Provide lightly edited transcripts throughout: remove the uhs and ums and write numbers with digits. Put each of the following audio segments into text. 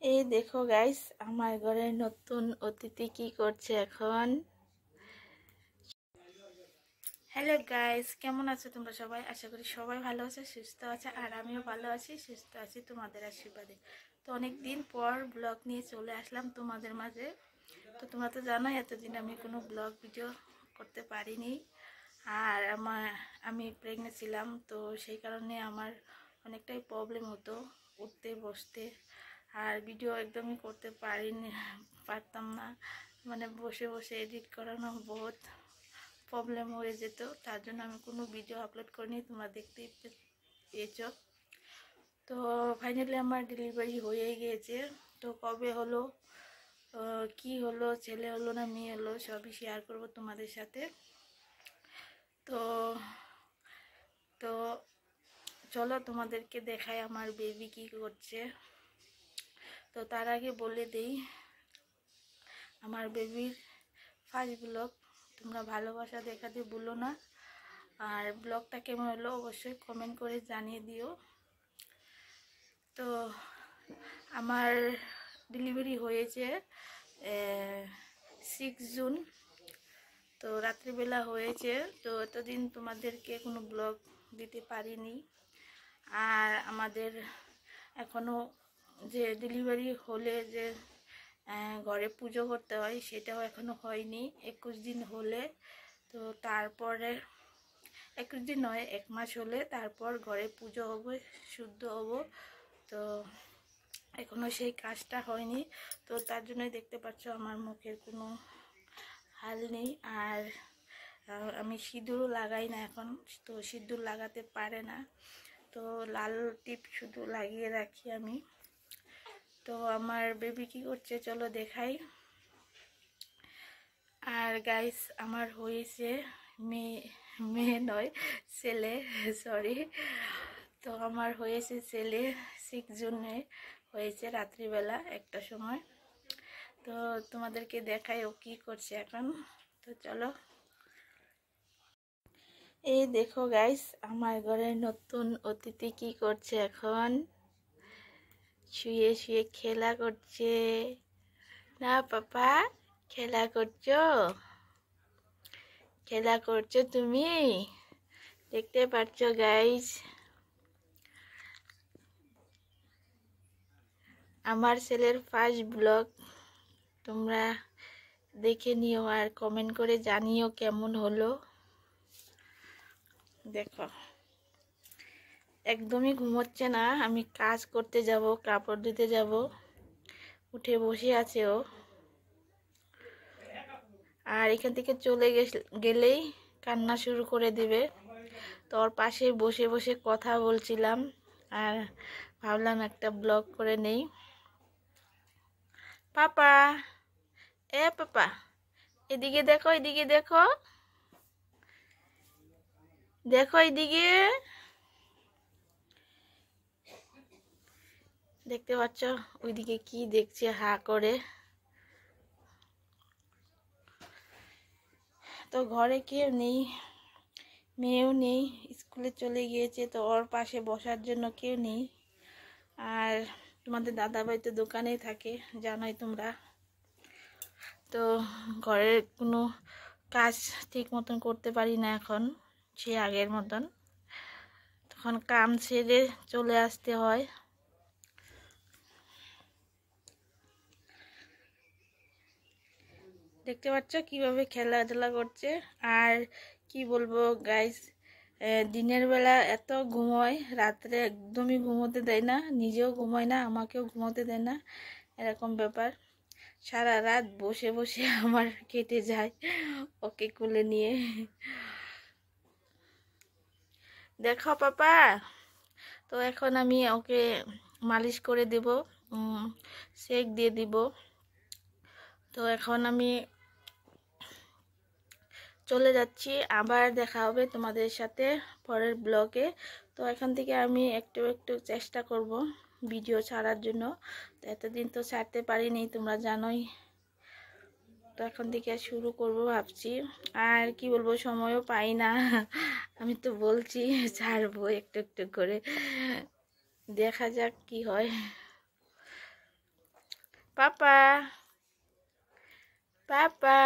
এই দেখো গাইস, আমার ঘরের নতুন অতিথি কি করছে এখন। হ্যালো গাইস, কেমন আছো তোমরা সবাই? আশা করি সবাই ভালো আছে, সুস্থ আছে, আর আমিও ভালো আছি, সুস্থ আছি তোমাদের আশীর্বাদে। তো অনেক দিন পর ব্লগ নিয়ে চলে আসলাম তোমাদের মাঝে। তো তোমরা তো জানো এতদিন আমি কোনো ব্লগ ভিডিও করতে পারিনি। আর আমি প্রেগনেন্ট ছিলাম, তো সেই কারণে আমার অনেকটাই প্রবলেম হতো উঠতে বসতে, আর ভিডিও একদমই করতে পারতাম না। মানে বসে বসে এডিট করানো বহুত প্রবলেম হয়ে যেত, তার জন্য আমি কোনো ভিডিও আপলোড করিনি, তোমরা দেখতেই পেয়েছ। তো ফাইনালি আমার ডেলিভারি হয়ে গিয়েছে। তো কবে হলো, কি হলো, ছেলে হলো না মেয়ে হলো, সবই শেয়ার করব তোমাদের সাথে। তো তো চলো তোমাদেরকে দেখাই আমার বেবি কি করছে। তো তার আগে বলে দেই, আমার বেবির ফার্স্ট ব্লগ, তোমরা ভালোবাসা দেখাতে ভুলো না। আর ব্লগটা কেমন হলো অবশ্যই কমেন্ট করে জানিয়ে দিও। তো আমার ডেলিভারি হয়েছে 6 জুন। তো রাত্রিবেলা হয়েছে। তো এতদিন তোমাদেরকে কোনো ব্লগ দিতে পারিনি। আর আমাদের এখনও যে ডেলিভারি হলে যে ঘরে পুজো করতে হয়, সেটাও এখনও হয়নি। 21 দিন হলে, তো তারপরে 21 দিন নয়, 1 মাস হলে তারপর ঘরে পুজো হবে, শুদ্ধ হব। তো এখনও সেই কাজটা হয়নি। তো তার জন্যই দেখতে পাচ্ছ আমার মুখের কোনো হাল নেই। আর আমি সিঁদুরও লাগাই না এখন, তো সিঁদুর লাগাতে পারে না, তো লাল টিপ শুধু লাগিয়ে রাখি আমি। তো আমার বেবি কি করছে চলো দেখাই। আর গাইস, আমার হয়েছে মেয়ে, মেয়ে নয় ছেলে, সরি। তো আমার হয়েছে ছেলে, 6 জুনে হয়েছে, রাত্রিবেলা 1টার সময়। তো তোমাদেরকে দেখাই ও কি করছে এখন। তো চলো। এই দেখো গাইস, আমার ঘরের নতুন অতিথি কি করছে এখন। শুয়ে শুয়ে খেলা করছে না পাপা? খেলা করছো, খেলা করছো তুমি, দেখতে পাচ্ছ গাইস। আমার ছেলের ফার্স্ট ব্লগ, তোমরা দেখে নিও আর কমেন্ট করে জানিও কেমন হলো। দেখো একদমই ঘুমোচ্ছে না, আমি কাজ করতে যাব, কাপড় ধুতে যাব, উঠে বসে আছে ও। আর এখান থেকে চলে গেলেই কান্না শুরু করে দিবে। তো ওর পাশে বসে বসে কথা বলছিলাম, আর ভাবলাম একটা ব্লগ করে নেই। পাপা, এ পাপা, এদিকে দেখো, এদিকে দেখো, দেখো এদিকে, দেখতে পাচ্ছ ওইদিকে কি দেখছে হা করে। তো ঘরে কেউ নেই, মেয়েও নেই, স্কুলে চলে গিয়েছে, তো ওর পাশে বসার জন্য কেউ নেই। আর তোমাদের দাদাভাই তো দোকানেই থাকে, জানোই তোমরা। তো ঘরের কোনো কাজ ঠিক মতন করতে পারি না এখন, সে আগের মতন। তখন কাম ছেড়ে চলে আসতে হয়। দেখতে পাচ্ছ কিভাবে খেলাধুলা করছে। আর কি বলবো গাইস, দিনের বেলা এত ঘুমোয়, রাত্রে একদমই ঘুমোতে দেয় না, নিজেও ঘুমোয় না, আমাকেও ঘুমোতে দেয় না, এরকম ব্যাপার। সারা রাত বসে বসে আমার কেটে যায় ওকে কোলে নিয়ে। দেখো পাপা, তো এখন আমি ওকে মালিশ করে দেব, সেক দিয়ে দিব। তো এখন আমি চলে যাচ্ছি, আবার দেখা হবে তোমাদের সাথে পরের ব্লগে। তো এখান থেকে আমি একটু একটু চেষ্টা করব ভিডিও ছাড়ার জন্য। তো এতদিন তো ছাড়তে পারিনি, তোমরা জানোই। তো এখন থেকে শুরু করব ভাবছি। আর কি বলবো, সময়ও পাই না। আমি তো বলছি ছাড়বো একটু একটু করে, দেখা যাক কি হয়। পাপা পাপা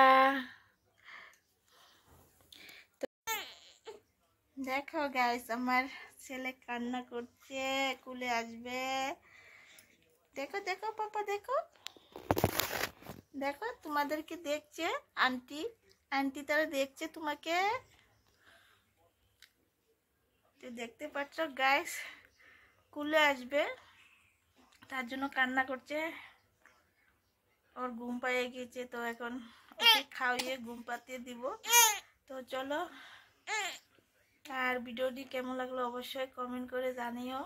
দেখো গাইস, আমার ছেলে কান্না করছে, কুলে আসবে। দেখো দেখো পাপা, দেখো দেখো, তোমাদেরকে দেখছে আন্টি, আন্টি তারা দেখছে তোমাকে, দেখতে পাচ্ছ গাইস, কুলে আসবে, তার জন্য কান্না করছে। ওর ঘুম পাইয়ে গেছে, তো এখন ওকে খাওয়িয়ে ঘুম পাতিয়ে দিব। তো চলো, আর ভিডিওটি কেমন লাগলো অবশ্যই কমেন্ট করে জানিও।